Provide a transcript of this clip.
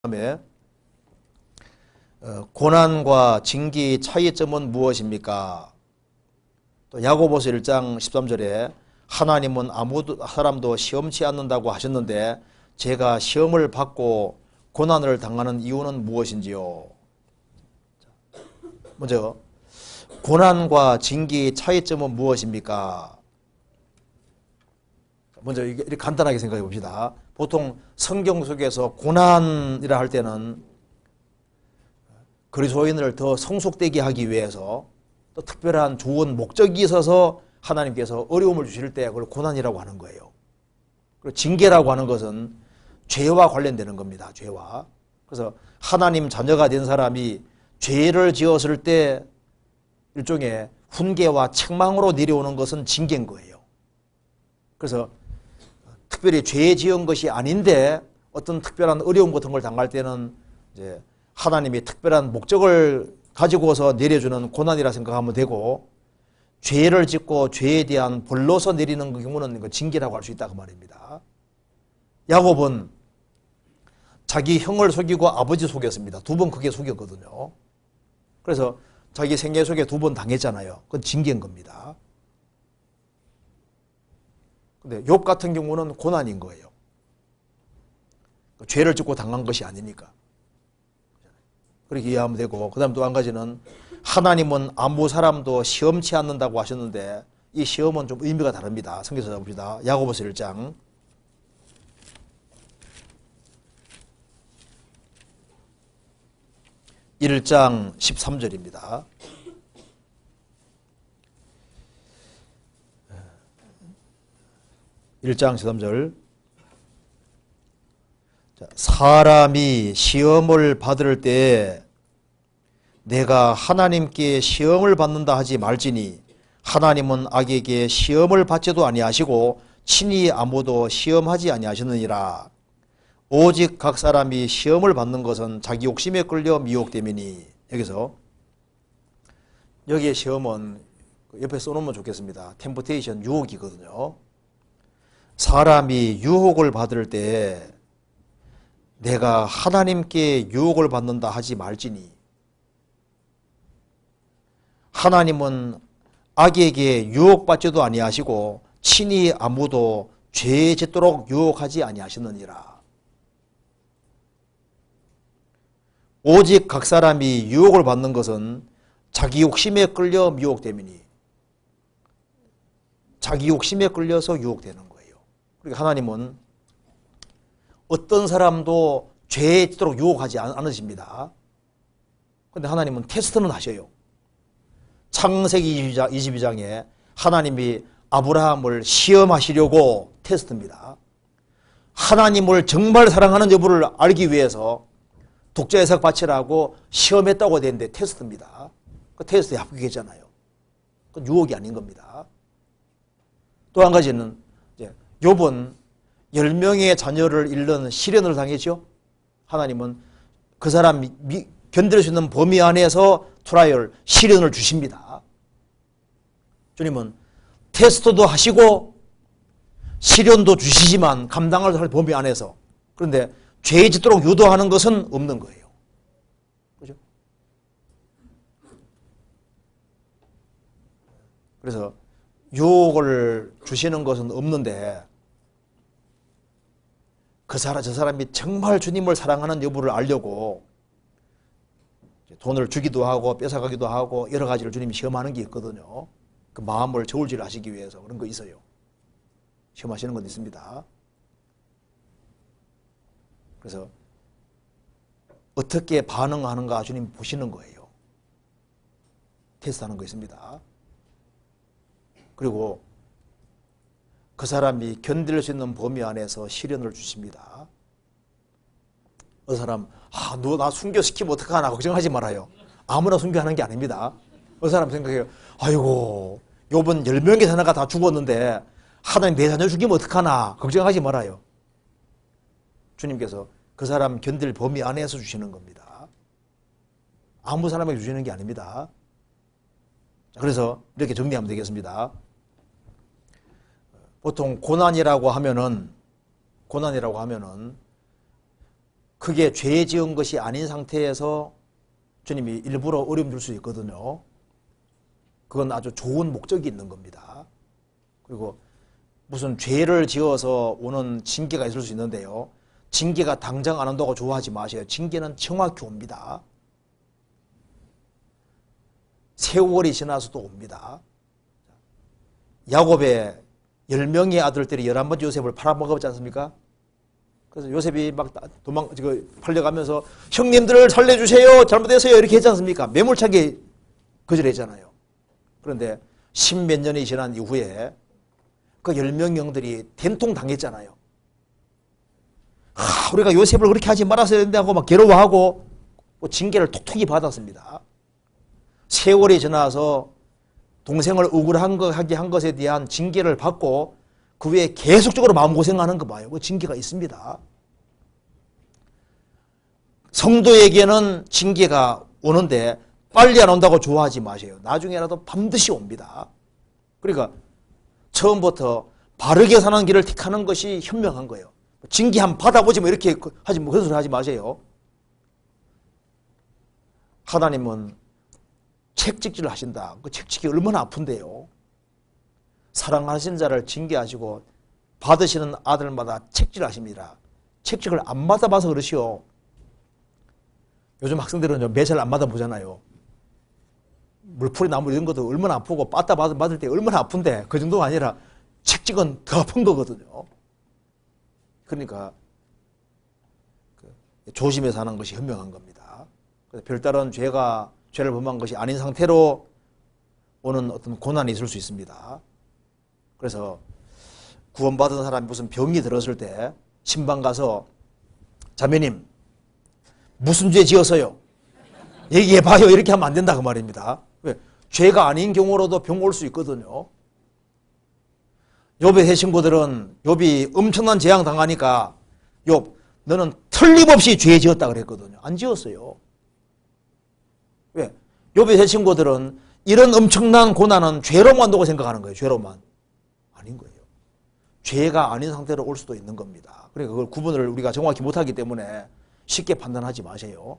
다음에 고난과 징계의 차이점은 무엇입니까? 또 야고보서 1장 13절에 하나님은 아무 사람도 시험치 않는다고 하셨는데 제가 시험을 받고 고난을 당하는 이유는 무엇인지요? 먼저 고난과 징계의 차이점은 무엇입니까? 먼저 이렇게 간단하게 생각해 봅시다. 보통 성경 속에서 고난이라 할 때는 그리스도인을 더 성숙되게 하기 위해서 또 특별한 좋은 목적이 있어서 하나님께서 어려움을 주실 때 그걸 고난이라고 하는 거예요. 그리고 징계라고 하는 것은 죄와 관련되는 겁니다. 죄와. 그래서 하나님 자녀가 된 사람이 죄를 지었을 때 일종의 훈계와 책망으로 내려오는 것은 징계인 거예요. 그래서 특별히 죄 지은 것이 아닌데 어떤 특별한 어려움 같은 걸 당할 때는 이제 하나님이 특별한 목적을 가지고서 내려주는 고난이라 생각하면 되고, 죄를 짓고 죄에 대한 벌로서 내리는 경우는 징계라고 할 수 있다 그 말입니다. 야곱은 자기 형을 속이고 아버지 속였습니다. 두 번 크게 속였거든요. 그래서 자기 생애 속에 두 번 당했잖아요. 그건 징계인 겁니다. 근데 욥 같은 경우는 고난인 거예요. 죄를 짓고 당한 것이 아니니까. 그렇게 이해하면 되고, 그 다음 또 한 가지는 하나님은 아무 사람도 시험치 않는다고 하셨는데 이 시험은 좀 의미가 다릅니다. 성경에서 봅시다. 야고보서 1장 13절입니다. (1장 13절) 사람이 시험을 받을 때 내가 하나님께 시험을 받는다 하지 말지니 하나님은 악에게 시험을 받지도 아니하시고 친히 아무도 시험하지 아니하셨느니라. 오직 각 사람이 시험을 받는 것은 자기 욕심에 끌려 미혹됨이니. 여기에 시험은 옆에 써놓으면 좋겠습니다. 템프테이션, 유혹이거든요. 사람이 유혹을 받을 때 내가 하나님께 유혹을 받는다 하지 말지니 하나님은 악에게 유혹받지도 아니하시고 친히 아무도 죄에 짓도록 유혹하지 아니하셨느니라. 오직 각 사람이 유혹을 받는 것은 자기 욕심에 끌려 미혹됨이니. 자기 욕심에 끌려서 유혹되는 거예요. 그러니까 하나님은 어떤 사람도 죄에 짓도록 유혹하지 않으십니다. 그런데 하나님은 테스트는 하셔요. 창세기 22장에 하나님이 아브라함을 시험하시려고 테스트입니다. 하나님을 정말 사랑하는 여부를 알기 위해서 독자 이삭 바치라고 시험했다고 되는데 테스트입니다. 그 테스트에 합격했잖아요. 그건 유혹이 아닌 겁니다. 또 한 가지는 욥은 10명의 자녀를 잃는 시련을 당했죠. 하나님은 그 사람 견딜 수 있는 범위 안에서 트라이얼, 시련을 주십니다. 주님은 테스트도 하시고 시련도 주시지만 감당할 수 있는 범위 안에서. 그런데 죄에 짓도록 유도하는 것은 없는 거예요. 그죠? 그래서 유혹을 주시는 것은 없는데 저 사람이 정말 주님을 사랑하는 여부를 알려고 돈을 주기도 하고 뺏어가기도 하고 여러 가지를 주님이 시험하는 게 있거든요. 그 마음을 저울질 하시기 위해서 그런 거 있어요. 시험하시는 건 있습니다. 그래서 어떻게 반응하는가 주님 보시는 거예요. 테스트하는 거 있습니다. 그리고 그 사람이 견딜 수 있는 범위 안에서 시련을 주십니다. 어느 사람, 너 나 순교시키면 어떡하나 걱정하지 말아요. 아무나 순교하는 게 아닙니다. 어느 사람 생각해요. 아이고, 욥은 10명의 자녀가 다 죽었는데 하나님 내 자녀 죽이면 어떡하나 걱정하지 말아요. 주님께서 그 사람 견딜 범위 안에서 주시는 겁니다. 아무 사람에게 주시는 게 아닙니다. 그래서 이렇게 정리하면 되겠습니다. 보통 고난이라고 하면은 크게 죄 지은 것이 아닌 상태에서 주님이 일부러 어려움 줄 수 있거든요. 그건 아주 좋은 목적이 있는 겁니다. 그리고 무슨 죄를 지어서 오는 징계가 있을 수 있는데요. 징계가 당장 안 온다고 좋아하지 마세요. 징계는 정확히 옵니다. 세월이 지나서도 옵니다. 야곱의 10명의 아들들이 11번째 요셉을 팔아먹었지 않습니까? 그래서 요셉이 막 팔려가면서 형님들을 살려주세요. 잘못했어요. 이렇게 했지 않습니까? 매몰차게 거절했잖아요. 그런데 10몇 년이 지난 이후에 그 10명 형들이 된통 당했잖아요. 우리가 요셉을 그렇게 하지 말았어야 된다 하고 막 괴로워하고 징계를 톡톡히 받았습니다. 세월이 지나서 동생을 억울하게 한 것에 대한 징계를 받고 그 외에 계속적으로 마음고생하는 거 봐요. 그 징계가 있습니다. 성도에게는 징계가 오는데 빨리 안 온다고 좋아하지 마세요. 나중에라도 반드시 옵니다. 그러니까 처음부터 바르게 사는 길을 택하는 것이 현명한 거예요. 징계 한번 받아보지 뭐 이렇게 하지 뭐 그런 소리 하지 마세요. 하나님은 책찍질을 하신다. 그 책찍이 얼마나 아픈데요. 사랑하신 자를 징계하시고 받으시는 아들마다 책질하십니다. 책찍을 안 받아봐서 그러시오. 요즘 학생들은 매사를 안 받아보잖아요. 물풀이 나무 이런 것도 얼마나 아프고 빠따 맞을 때 얼마나 아픈데 그 정도가 아니라 책찍은 더 아픈 거거든요. 그러니까 조심해서 하는 것이 현명한 겁니다. 별다른 죄를 범한 것이 아닌 상태로 오는 어떤 고난이 있을 수 있습니다. 그래서 구원받은 사람이 무슨 병이 들었을 때 신방 가서 자매님 무슨 죄 지었어요? 얘기해봐요. 이렇게 하면 안 된다 그 말입니다. 왜? 죄가 아닌 경우로도 병 올 수 있거든요. 욥의 세 친구들은 욥이 엄청난 재앙 당하니까 욥 너는 틀림없이 죄 지었다 그랬거든요. 안 지었어요. 왜? 욥의 세 친구들은 이런 엄청난 고난은 죄로만 온다고 생각하는 거예요. 죄로만. 아닌 거예요. 죄가 아닌 상태로 올 수도 있는 겁니다. 그러니까 그걸 구분을 우리가 정확히 못하기 때문에 쉽게 판단하지 마세요.